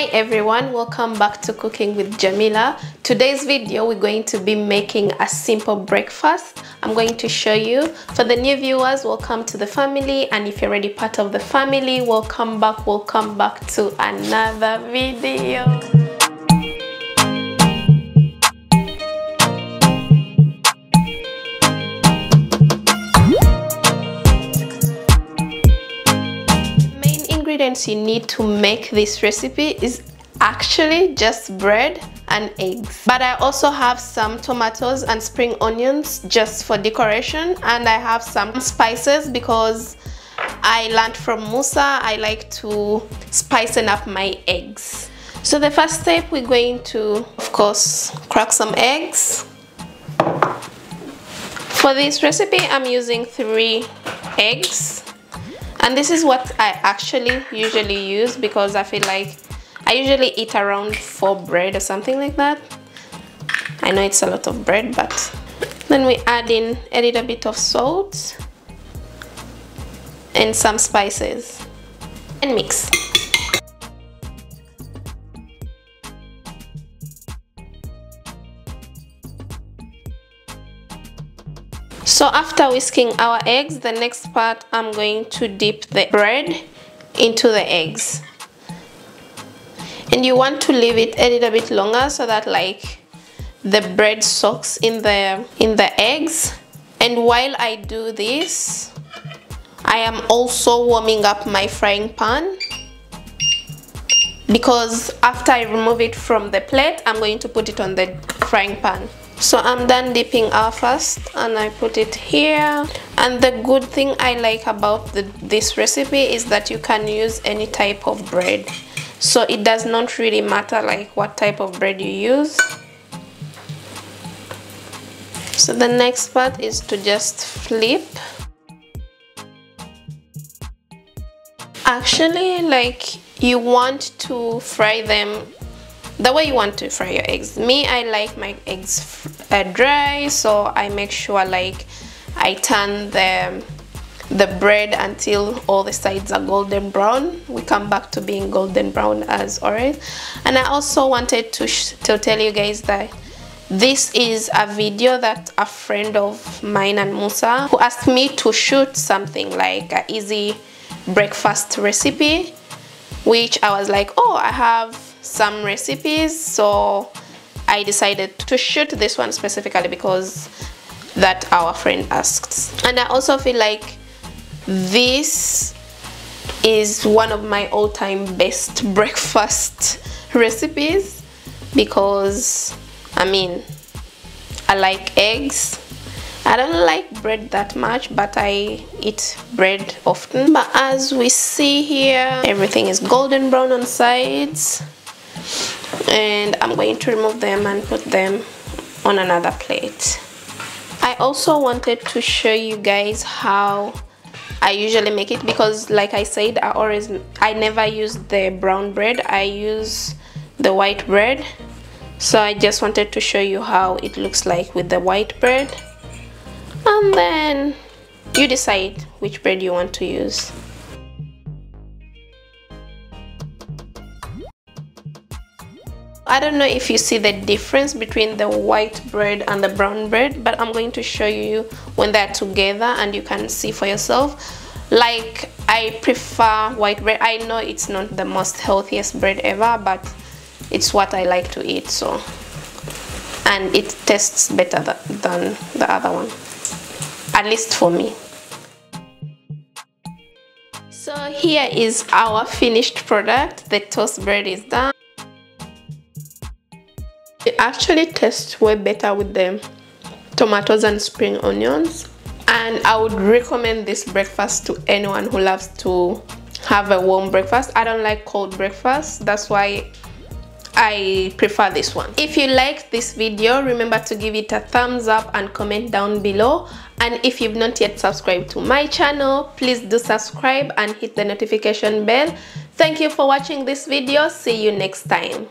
Hi everyone, welcome back to Cooking with Jamila. Today's video we're going to be making a simple breakfast. I'm going to show you. For the new viewers, welcome to the family, and if you're already part of the family, welcome back to another video. Ingredients you need to make this recipe is actually just bread and eggs, but I also have some tomatoes and spring onions just for decoration, and I have some spices because I learned from Musa I like to spicing up my eggs. So the first step, we're going to, of course, crack some eggs. For this recipe I'm using 3 eggs. And this is what I actually usually use because I feel like I usually eat around 4 bread or something like that. I know it's a lot of bread, but then we add in a little bit of salt and some spices and mix. So after whisking our eggs, the next part, I'm going to dip the bread into the eggs. And you want to leave it a little bit longer so that like the bread soaks in the eggs. And while I do this, I am also warming up my frying pan, because after I remove it from the plate, I'm going to put it on the frying pan. So I'm done dipping our first, and I put it here. And the good thing I like about this recipe is that you can use any type of bread, so it does not really matter like what type of bread you use. So the next part is to just flip. Actually, like, you want to fry them the way you want to fry your eggs. Me, I like my eggs dry, so I make sure like I turn the bread until all the sides are golden brown. We come back to being golden brown as always. And I also wanted to tell you guys that this is a video that a friend of mine and Musa, who asked me to shoot something like an easy breakfast recipe, which I was like, oh, I have some recipes, so I decided to shoot this one specifically because that our friend asked. And I also feel like this is one of my all-time best breakfast recipes because I mean, I like eggs. I don't like bread that much, but I eat bread often. But as we see here, everything is golden brown on sides, and I'm going to remove them and put them on another plate. I also wanted to show you guys how I usually make it, because like I said, I never use the brown bread, I use the white bread. So I just wanted to show you how it looks like with the white bread, and then you decide which bread you want to use. I don't know if you see the difference between the white bread and the brown bread, but I'm going to show you when they're together and you can see for yourself. Like, I prefer white bread. I know it's not the most healthiest bread ever, but it's what I like to eat, so, and it tastes better than the other one, at least for me. So here is our finished product. The toast bread is done. It actually tastes way better with the tomatoes and spring onions, and I would recommend this breakfast to anyone who loves to have a warm breakfast. I don't like cold breakfast, that's why I prefer this one. If you liked this video, remember to give it a thumbs up and comment down below. And if you've not yet subscribed to my channel, please do subscribe and hit the notification bell. Thank you for watching this video. See you next time.